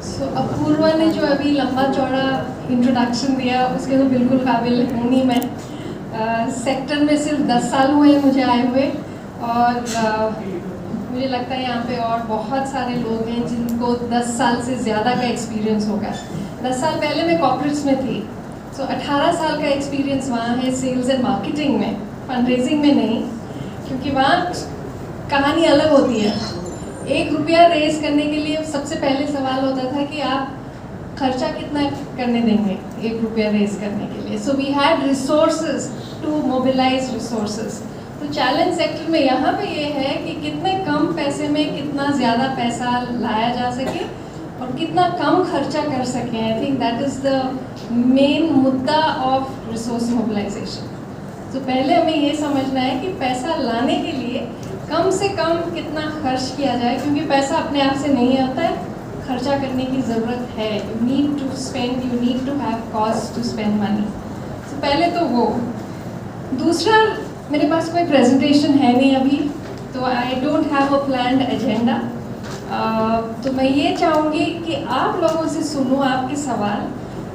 सो अपूर्वा ने जो अभी लंबा चौड़ा इंट्रोडक्शन दिया उसके तो बिल्कुल काबिल हूँ नहीं मैं। सेक्टर में सिर्फ 10 साल हुए मुझे आए हुए, और मुझे लगता है यहाँ पे और बहुत सारे लोग हैं जिनको 10 साल से ज़्यादा का एक्सपीरियंस होगा। 10 साल पहले मैं कॉर्पोरेट्स में थी, सो 18 साल का एक्सपीरियंस वहाँ है सेल्स एंड मार्केटिंग में, फंड रेजिंग में नहीं, क्योंकि वहाँ कहानी अलग होती है। 1 रुपया रेज करने के लिए सबसे पहले सवाल होता था कि आप खर्चा कितना करने देंगे 1 रुपया रेज करने के लिए। So we had resources to mobilise resources. तो चैलेंज सेक्टर में यहाँ पे ये है कि कितने कम पैसे में कितना ज़्यादा पैसा लाया जा सके और कितना कम खर्चा कर सकें। I think that is the main मुद्दा ऑफ रिसोर्स मोबिलाइजेशन। तो पहले हमें ये समझना है कि पैसा लाने के लिए कम से कम कितना खर्च किया जाए, क्योंकि पैसा अपने आप से नहीं आता है, खर्चा करने की ज़रूरत है। You need to spend, you need to have cost to spend money. तो पहले तो वो। दूसरा, मेरे पास कोई प्रेजेंटेशन है नहीं अभी, तो I don't have a planned agenda. तो मैं ये चाहूँगी कि आप लोगों से सुनूँ आपके सवाल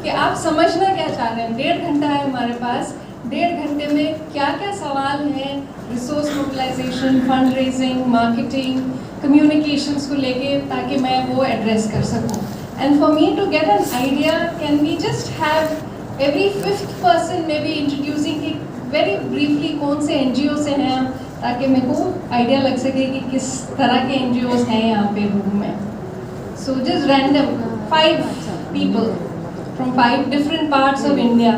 कि आप समझना क्या चाह रहे हैं। 1.5 घंटा है हमारे पास, 1.5 घंटे में क्या क्या सवाल हैं resource mobilisation, fund raising, marketing, communications को लेके, ताकि मैं वो एड्रेस कर सकूं। And for me to get an idea, can we just have every 5th person may be introducing कि वेरी ब्रीफली कौन से NGO से हैं हम, ताकि मेरे को आइडिया लग सके कि किस तरह के NGOs हैं यहाँ पे रूम में। So just random 5 people from 5 different parts of India.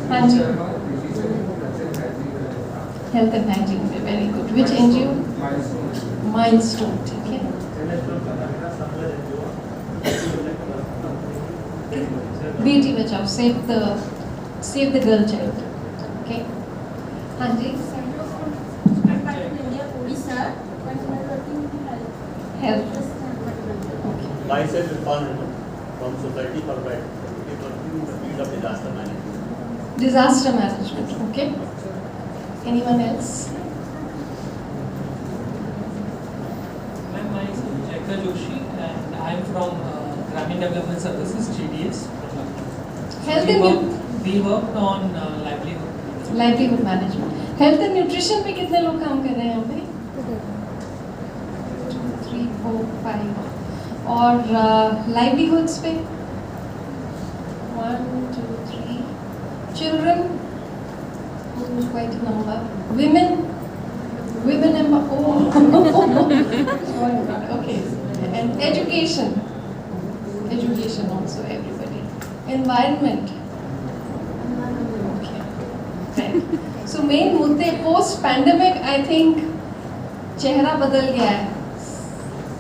हाँ जी, हेल्थ एंड हाइजीन पे, very good. Which NGO? Milestone, ठीक है। Beti Bachao, save the girl child, okay. हाँ जी, health, okay. Myself is from Society for Working in the field of disaster management. Disaster management, okay. Anyone else? Ma'am, myself Jaika Joshi and I am from Gramin Development Services, GDS. Health and we worked on livelihood management. Health and nutrition पे कितने लोग काम कर रहे हैं यहाँ पे? 2, 3, 4, 5. और livelihoods पे 1, 2, 3. Children, quite a number. Women and okay. And education also, everybody. Environment, okay. Right. So main मुद्दे post pandemic, I think चेहरा बदल गया है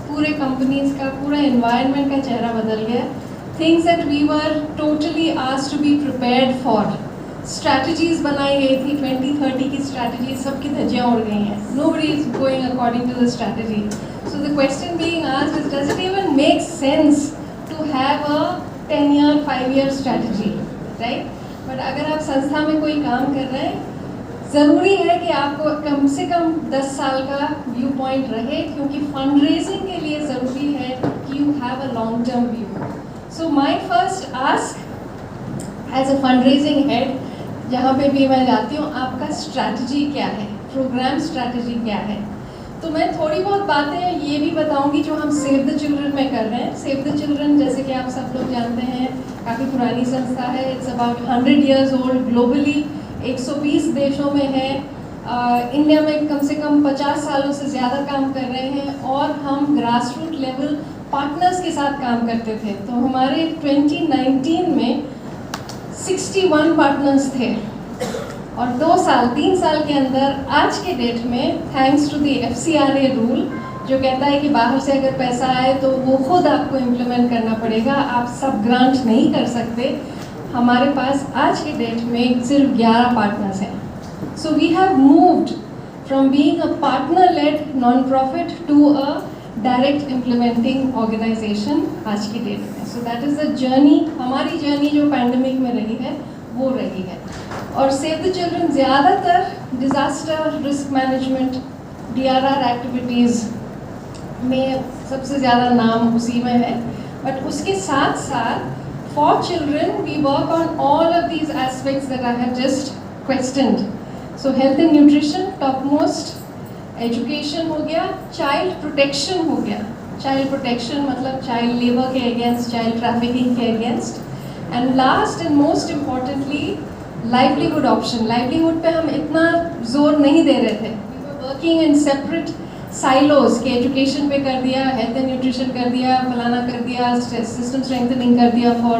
पूरे कंपनीज का, पूरा एनवायरनमेंट का चेहरा बदल गया है। Things that we were totally asked to be prepared for, strategies बनाई गई थी 2030 की स्ट्रैटेजी, सबकी धज्जियाँ उड़ गई हैं। Nobody is going according to the strategy. So the question being asked is, does it even make sense to have a 10-year 5-year strategy, right? But अगर आप संस्था में कोई काम कर रहे हैं, ज़रूरी है कि आपको कम से कम 10 साल का व्यू पॉइंट रहे, क्योंकि फंड रेजिंग के लिए ज़रूरी है कि you have a long term view. So my first ask as a fund raising head, जहाँ पे भी मैं जाती हूँ, आपका स्ट्रैटेजी क्या है, प्रोग्राम स्ट्रैटेजी क्या है? तो मैं थोड़ी बहुत बातें ये भी बताऊँगी जो हम सेव द चिल्ड्रन में कर रहे हैं। सेव द चिल्ड्रन, जैसे कि आप सब लोग जानते हैं, काफ़ी पुरानी संस्था है। It's about 100 years old globally, 120 देशों में है। इंडिया में कम से कम 50 सालों से ज़्यादा काम कर रहे हैं, और हम ग्रास रूट लेवल पार्टनर्स के साथ काम करते थे। तो हमारे 2019 में 61 पार्टनर्स थे, और 3 साल के अंदर आज के डेट में, thanks to the FCRA rule, जो कहता है कि बाहर से अगर पैसा आए तो वो खुद आपको इम्प्लीमेंट करना पड़ेगा, आप सब ग्रांट नहीं कर सकते। हमारे पास आज के डेट में सिर्फ 11 पार्टनर्स हैं। So we have moved from being a partner led non profit to a direct implementing organisation आज की डेट में। So that is the journey, हमारी जर्नी जो पैंडमिक में रही है, वो रही है। और सेव द चिल्ड्रन ज़्यादातर disaster risk management DRR activities में सबसे ज़्यादा नाम उसी में है, बट उसके साथ साथ for children we work on all of these aspects that I have just questioned. So health and nutrition top most, education हो गया, चाइल्ड प्रोटेक्शन हो गया। चाइल्ड प्रोटेक्शन मतलब चाइल्ड लेबर के अगेंस्ट, चाइल्ड ट्रैफिकिंग के against, and last and most importantly livelihood option. Livelihood पे हम इतना जोर नहीं दे रहे थे, we were working in separate silos के एजुकेशन पे कर दिया, हेल्थ एंड न्यूट्रिशन कर दिया, फलाना कर दिया, सिस्टम स्ट्रेंथनिंग कर दिया for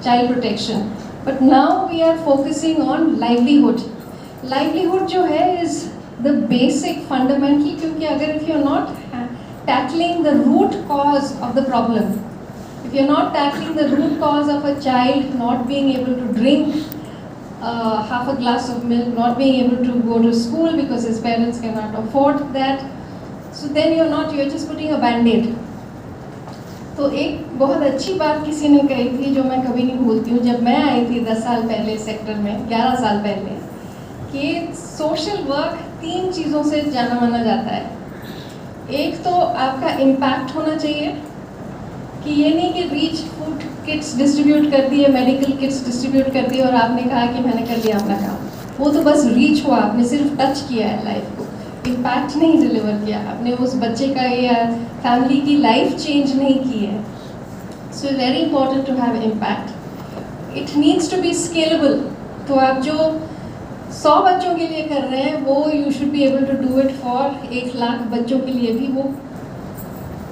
child protection, but now we are focusing on livelihood. Livelihood जो है इज द बेसिक फंडामेंटल, क्योंकि अगर if you are not tackling the root cause of the problem, if you're not tackling the root cause of a child not being able to drink half a glass of milk, not being able to go to school because his parents cannot afford that, so then you're just putting a band-aid. तो एक बहुत अच्छी बात किसी ने कही थी जो मैं कभी नहीं भूलती हूँ, जब मैं आई थी 10 साल पहले सेक्टर में, 11 साल पहले, कि सोशल वर्क 3 चीज़ों से जाना माना जाता है। एक तो आपका इम्पैक्ट होना चाहिए, कि ये नहीं कि रीच फूड किट्स डिस्ट्रीब्यूट कर दिए, मेडिकल किट्स डिस्ट्रीब्यूट कर दिए और आपने कहा कि मैंने कर लिया अपना काम, वो तो बस रीच हुआ, आपने सिर्फ टच किया है लाइफ को, इम्पैक्ट नहीं डिलीवर किया आपने, उस बच्चे का या फैमिली की लाइफ चेंज नहीं की है। So very important to have impact. It needs to be scalable. तो आप जो 100 बच्चों के लिए कर रहे हैं वो you should be able to do it for 1 lakh बच्चों के लिए भी, वो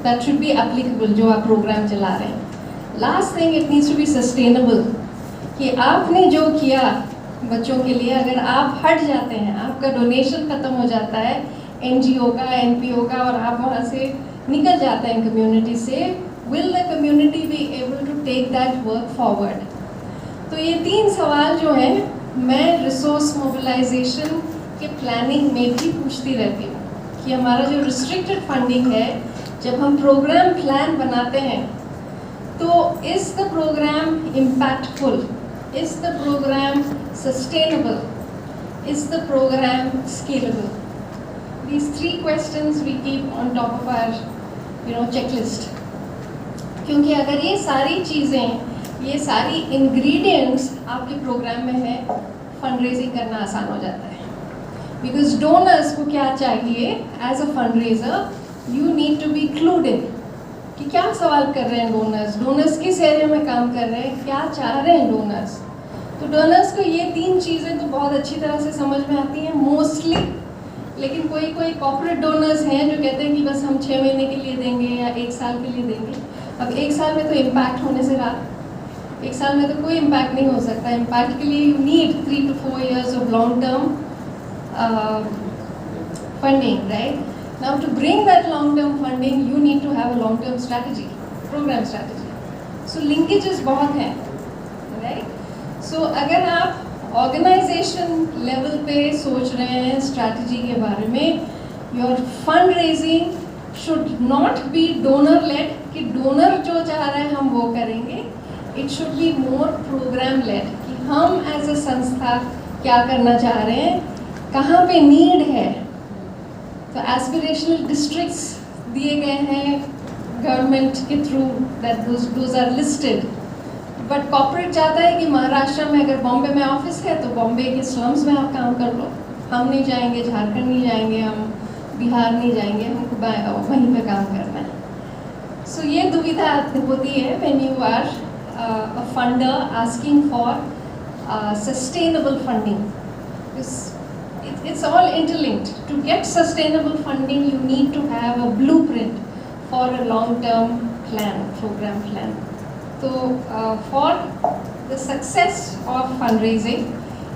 दैट शुड बी एप्लीकेबल जो आप प्रोग्राम चला रहे हैं। Last thing, it needs to be sustainable, कि आपने जो किया बच्चों के लिए, अगर आप हट जाते हैं, आपका डोनेशन ख़त्म हो जाता है NGO का, NPO का, और आप वहाँ से निकल जाते हैं कम्युनिटी से, will the community be able to take that work forward? तो ये 3 सवाल जो हैं मैं रिसोर्स मोबिलाइजेशन के प्लानिंग में भी पूछती रहती हूँ, कि हमारा जो रिस्ट्रिक्टेड फंडिंग है, जब हम प्रोग्राम प्लान बनाते हैं तो is the programme impactful, is the programme sustainable, is the programme scalable? These 3 questions we keep on top of our checklist. क्योंकि अगर ये सारी चीज़ें, ये सारी इंग्रेडिएंट्स आपके प्रोग्राम में है, फंड रेजिंग करना आसान हो जाता है। बिकॉज डोनर्स को क्या चाहिए as a fund raiser, you need to be clued in, कि क्या सवाल कर रहे हैं डोनर्स, डोनर्स किस एरिया में काम कर रहे हैं, क्या चाह रहे हैं डोनर्स। तो डोनर्स को ये 3 चीज़ें तो बहुत अच्छी तरह से समझ में आती हैं मोस्टली, लेकिन कोई कॉर्पोरेट डोनर्स हैं जो कहते हैं कि बस हम 6 महीने के लिए देंगे या 1 साल के लिए देंगे। अब 1 साल में तो इम्पैक्ट होने से रहा, 1 साल में तो कोई इम्पैक्ट नहीं हो सकता। इम्पैक्ट के लिए you need 3 to 4 years of long term funding, right? Now to bring that long term funding you need to have a long term strategy, programme strategy. So linkages बहुत हैं, राइट? सो अगर आप organisation level पे सोच रहे हैं strategy के बारे में, your fund raising should not be donor led, कि डोनर जो चाह रहे हैं हम वो करेंगे। It should be more programme led, कि हम एज अ संस्था क्या करना चाह रहे हैं, कहाँ पे नीड है। तो एस्पिरेशनल डिस्ट्रिक्ट्स दिए गए हैं गवर्नमेंट के through, that those are listed. But corporate चाहता है कि महाराष्ट्र में अगर बॉम्बे में ऑफिस है तो बॉम्बे के स्लम्स में आप काम कर लो, हम नहीं जाएंगे, झारखंड नहीं जाएंगे, हम बिहार नहीं जाएंगे, हमको वहीं पे काम करना है। सो ये दुविधा होती है when you are a funder asking for sustainable funding. It's all interlinked. To get sustainable funding, you need to have a blueprint for a long-term plan, program plan. So, for the success of fundraising,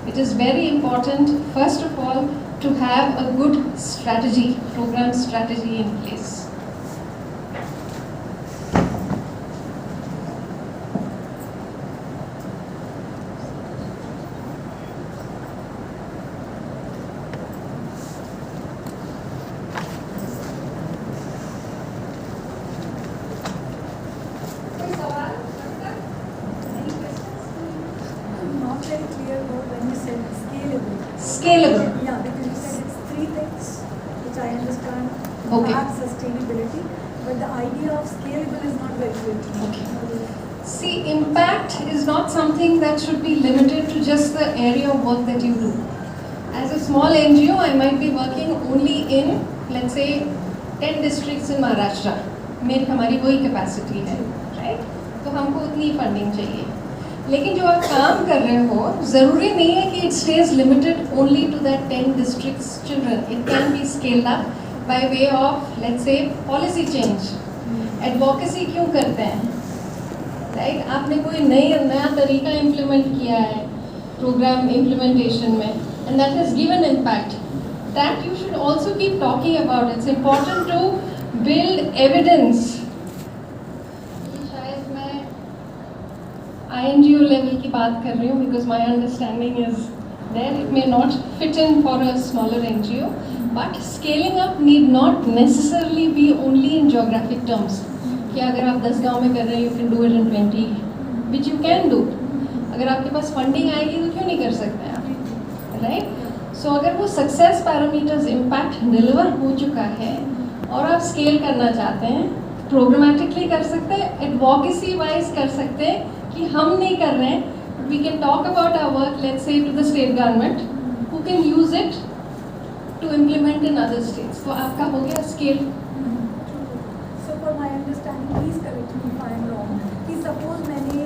it is very important, first of all, to have a good strategy, program strategy in place. Okay. have sustainability, but the idea of scalable is not very good. Okay. See, impact is not something that should be limited to just the area of work that you do. As a small NGO, I might be working only in, let's say, 10 districts in Maharashtra. हमारी वही capacity है, right? तो हमको उतनी funding चाहिए. लेकिन जो आप काम कर रहे हो, ज़रूरी नहीं है कि it stays limited only to that 10 districts children. It can be scaled up by way of, let's say, policy change. Advocacy क्यों करते हैं? राइट? आपने कोई नया तरीका इम्प्लीमेंट किया है प्रोग्राम इम्प्लीमेंटेशन में, and that has given impact, that you should also keep talking about. It's important to build evidence. शायद मैं INGO लेवल की बात कर रही हूँ because my understanding is there. It may not fit in for a smaller NGO, but scaling up need not necessarily be only in geographic terms. कि अगर आप 10 गांव में कर रहे हैं, you can do it in 20, which you can do. अगर आपके पास फंडिंग आएगी तो क्यों नहीं कर सकते हैं आप, राइट? सो अगर वो सक्सेस पैरामीटर्स इम्पैक्ट डिलीवर हो चुका है और आप स्केल करना चाहते हैं, प्रोग्रामेटिकली कर सकते हैं, एडवोकेसी वाइज कर सकते हैं कि हम नहीं कर रहे हैं, we can talk about our work, let's say to the state government who can use it to implement in other states. तो आपका हो गया scale. For my understanding, please correct me if I am wrong, कि suppose मैंने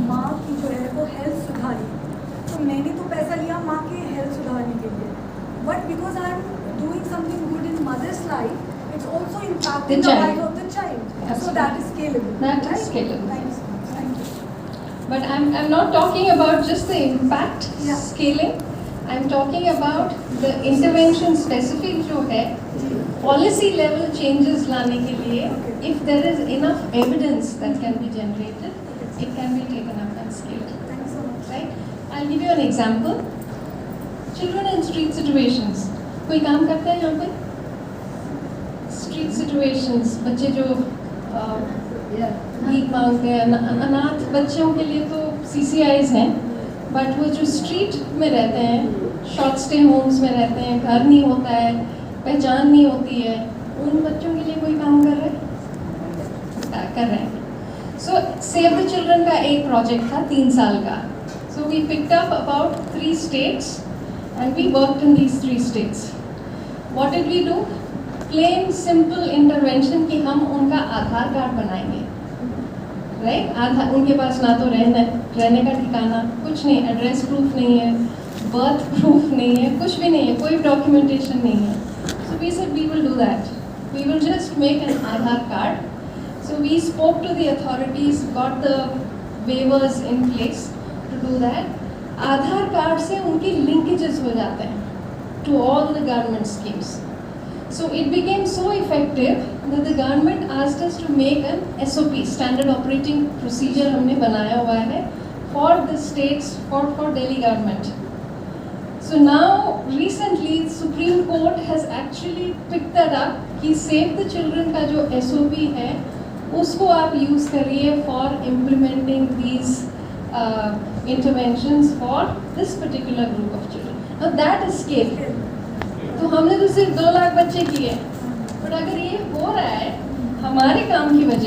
माँ की जो है वो हेल्थ सुधारी, तो मैंने तो पैसा लिया माँ के हेल्थ सुधारने के लिए, but because I am doing something good in mother's life, it's also impacting the life of the child. So that is scalable. That right? is scalable. Thank you so much. Thank you. But I'm not talking about just the impact Yeah. scaling. I'm talking about the intervention specific जो है policy level changes लाने के लिए, if there is enough evidence that can be generated, it can be taken up and scaled. Thank you so much. Right? I'll give you an example. Children in street situations. कोई काम करता है यहाँ पे? Street situations, बच्चे जो भीख मांगते हैं, अनाथ बच्चों के लिए तो CCIs हैं, बट वो जो स्ट्रीट में रहते हैं, शॉर्ट स्टे होम्स में रहते हैं, घर नहीं होता है, पहचान नहीं होती है, उन बच्चों के लिए कोई काम कर रहे हैं. सो सेव द चिल्ड्रन का एक प्रोजेक्ट था 3 साल का. So we picked up about 3 states and we worked in these 3 states. What did we do? Plain simple intervention कि हम उनका आधार कार्ड बनाएंगे, राइट? आधार, उनके पास ना तो रहने का ठिकाना, कुछ नहीं, एड्रेस प्रूफ नहीं है, बर्थ प्रूफ नहीं है, कुछ भी नहीं है, कोई डॉक्यूमेंटेशन नहीं है. So we said we will do that. We will just make an Aadhaar card. So we spoke to the authorities, got the waivers in place to do that. Aadhaar card से उनकी linkages हो जाते हैं to all the government schemes. So it became so effective that the government asked us to make an SOP, standard operating procedure हमने बनाया हुआ है for the states, for Delhi government. So now recently Supreme Court has actually picked that up कि Save the Children का जो SOP है उसको आप use करिए for implementing these interventions for this particular group of children. Now that is scale. तो हमने तो सिर्फ 2 लाख बच्चे किए, बट अगर ये हो रहा है हमारे काम की वजह